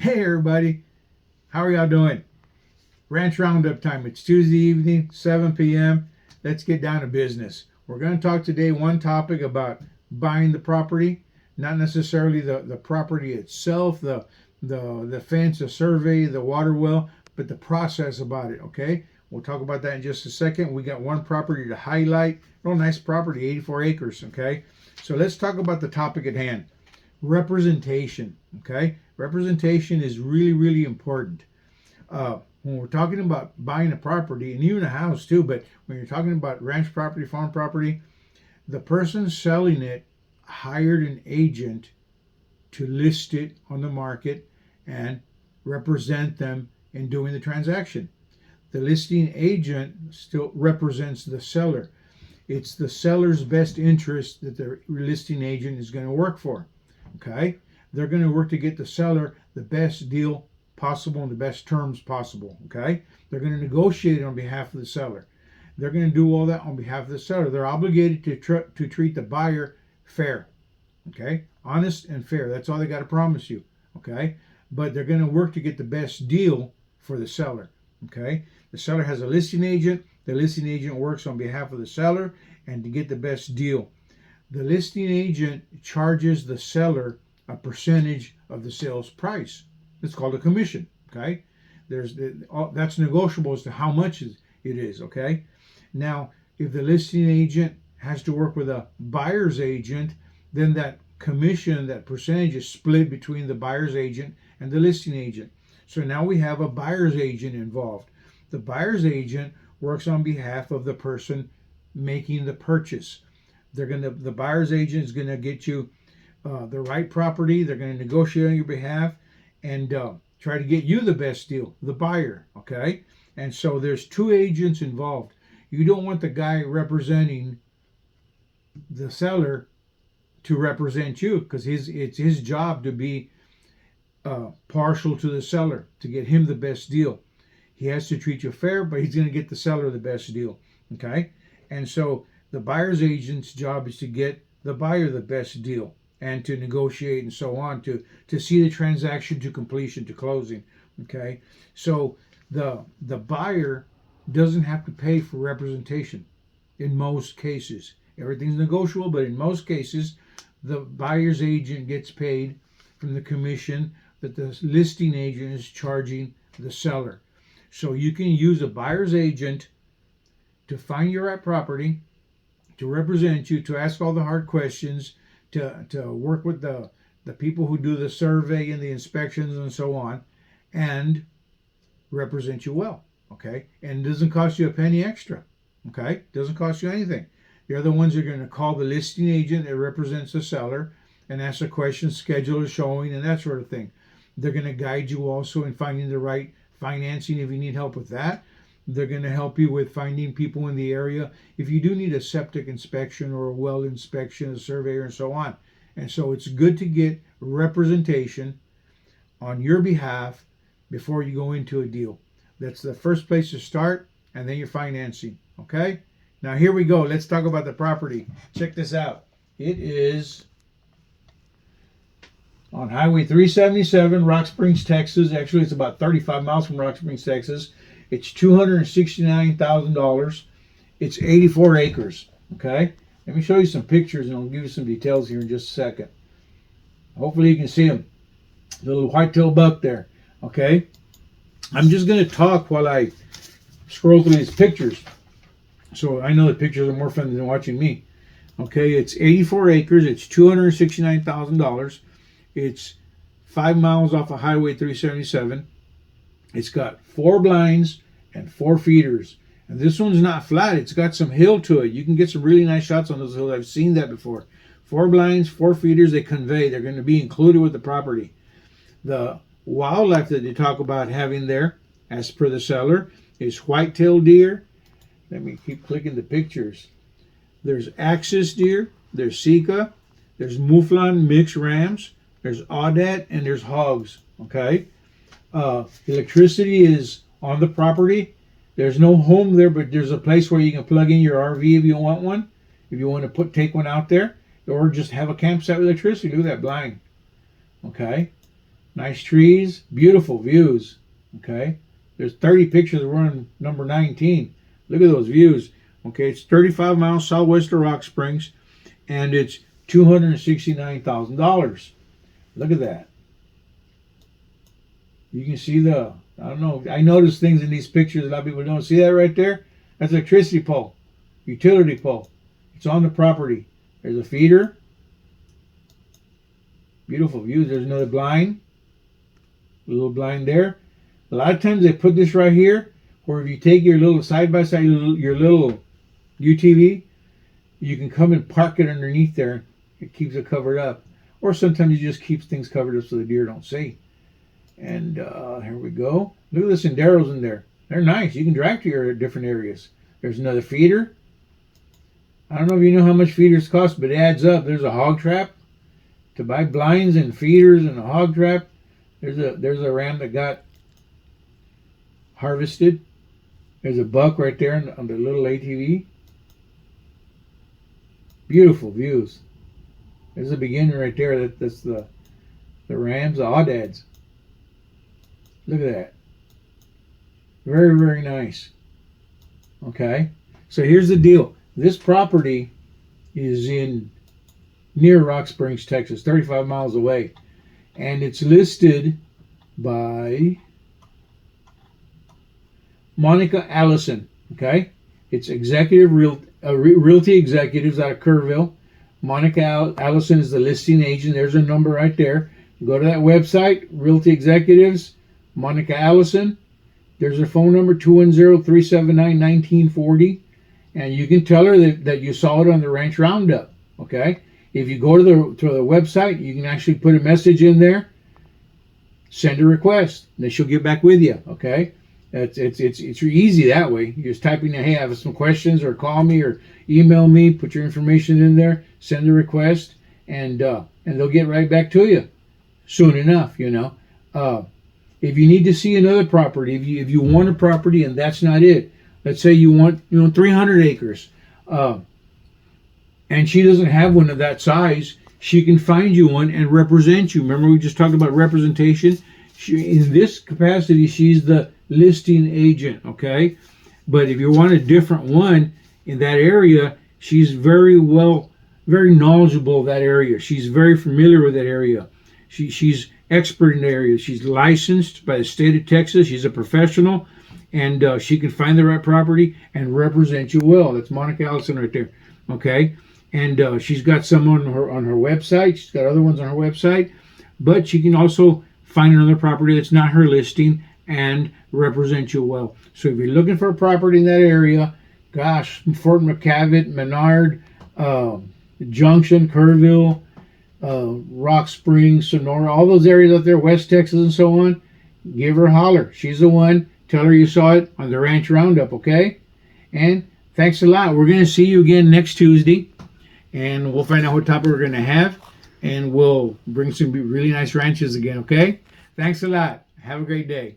Hey everybody, how are y'all doing? Ranch Roundup time. It's Tuesday evening, 7 p.m. Let's get down to business. We're going to talk today one topic about buying the property, not necessarily the property itself, the fence, the survey, the water well, but the process about it, okay? We'll talk about that in just a second. We got one property to highlight. Real nice property, 84 acres, okay? So let's talk about the topic at hand. Representation, okay? Representation is really, really important. When we're talking about buying a property, and even a house too, but when you're talking about ranch property, farm property, the person selling it hired an agent to list it on the market and represent them in doing the transaction. The listing agent still represents the seller. It's the seller's best interest that the listing agent is going to work for. Okay? They're going to work to get the seller the best deal possible and the best terms possible. Okay? They're going to negotiate on behalf of the seller. They're going to do all that on behalf of the seller. They're obligated to treat the buyer fair. Okay? Honest and fair. That's all they got to promise you. Okay? But they're going to work to get the best deal for the seller. Okay? The seller has a listing agent. The listing agent works on behalf of the seller and to get the best deal. The listing agent charges the seller a percentage of the sales price. It's called a commission. Okay, that's negotiable as to how much it is. Okay, now if the listing agent has to work with a buyer's agent, then that commission, that percentage, is split between the buyer's agent and the listing agent. So now we have a buyer's agent involved. The buyer's agent works on behalf of the person making the purchase. The buyer's agent is gonna get you the right property. They're gonna negotiate on your behalf and try to get you the best deal, the buyer. Okay, and so there's two agents involved. You don't want the guy representing the seller to represent you, because it's his job to be partial to the seller to get him the best deal. He has to treat you fair, but he's going to get the seller the best deal. Okay, and so the buyer's agent's job is to get the buyer the best deal and to negotiate and so on to see the transaction to completion, to closing. Okay, so the buyer doesn't have to pay for representation in most cases. Everything's negotiable, but in most cases, the buyer's agent gets paid from the commission that the listing agent is charging the seller. So you can use a buyer's agent to find your right property, to represent you, to ask all the hard questions, to work with the people who do the survey and the inspections and so on, and represent you well. Okay? And it doesn't cost you a penny extra. Okay? It doesn't cost you anything. The other ones are going to call the listing agent that represents the seller and ask the questions, schedule a showing, and that sort of thing. They're going to guide you also in finding the right financing if you need help with that. They're going to help you with finding people in the area if you do need a septic inspection or a well inspection, a surveyor, and so on. And so it's good to get representation on your behalf before you go into a deal. That's the first place to start, and then your financing. Okay? Now here we go. Let's talk about the property. Check this out. It is on Highway 377, Rock Springs, Texas. Actually, it's about 35 miles from Rock Springs, Texas. It's $269,000. It's 84 acres. Okay? Let me show you some pictures and I'll give you some details here in just a second. Hopefully you can see them. The little white-tailed buck there. Okay? I'm just going to talk while I scroll through these pictures. So I know the pictures are more fun than watching me. Okay, it's 84 acres. It's $269,000. It's 5 miles off of Highway 377. It's got 4 blinds and 4 feeders. And this one's not flat. It's got some hill to it. You can get some really nice shots on those hills. I've seen that before. 4 blinds, 4 feeders. They convey. They're going to be included with the property. The wildlife that they talk about having there, as per the seller, is white-tailed deer. Let me keep clicking the pictures. There's axis deer. There's sika. There's mouflon mixed rams. There's aoudad, and there's hogs. Okay? Electricity is on the property. There's no home there, but there's a place where you can plug in your RV if you want one. If you want to take one out there, or just have a campsite with electricity. Look at that blind. Okay? Nice trees, beautiful views. Okay, there's 30 pictures. We're on number 19. Look at those views. Okay, it's 35 miles southwest of Rock Springs, and it's $269,000. Look at that. You can see the, I don't know, I notice things in these pictures a lot of people don't see that right there. That's an electricity pole, utility pole. It's on the property. There's a feeder. Beautiful views. There's another blind. A little blind there. A lot of times they put this right here, or if you take your little side-by-side, your little UTV, you can come and park it underneath there. It keeps it covered up. Or sometimes it just keeps things covered up so the deer don't see. And here we go. Look at the senderos in there. They're nice. You can drive to your different areas. There's another feeder. I don't know if you know how much feeders cost, but it adds up. There's a hog trap. To buy blinds and feeders and a hog trap, there's a ram that got harvested. There's a buck right there on the little ATV. Beautiful views. There's the beginning right there. That's the rams, the audads. Look at that. Very, very nice. Okay. So here's the deal. This property is near Rock Springs, Texas, 35 miles away. And it's listed by Monica Allison. Okay. It's realty executives out of Kerrville. Monica Allison is the listing agent. There's a number right there. Go to that website, Realty Executives, Monica Allison. There's her phone number, 210-379-1940. And you can tell her that you saw it on the Ranch Roundup. Okay? If you go to the website, you can actually put a message in there, send a request, and then she'll get back with you. Okay? It's easy that way. You just type in, hey, I have some questions, or call me, or email me, put your information in there, send a request, and they'll get right back to you soon enough, you know. If you need to see another property, if you want a property and that's not it, let's say you want 300 acres, and she doesn't have one of that size, she can find you one and represent you. Remember we just talked about representation? In this capacity, she's the listing agent, okay? But if you want a different one in that area, she's very knowledgeable of that area. She's very familiar with that area. She's expert in the area. She's licensed by the state of Texas. She's a professional, and she can find the right property and represent you well. That's Monica Allison right there, okay? And she's got some on her website. She's got other ones on her website, but she can also find another property that's not her listing and represent you well. So if you're looking for a property in that area, gosh, Fort McCavitt, Menard, Junction, Kerrville, Rock Springs, Sonora, all those areas out there, West Texas and so on, give her a holler. She's the one. Tell her you saw it on the Ranch Roundup, okay? And thanks a lot. We're going to see you again next Tuesday, and we'll find out what topic we're going to have, and we'll bring some really nice ranches again, okay? Thanks a lot. Have a great day.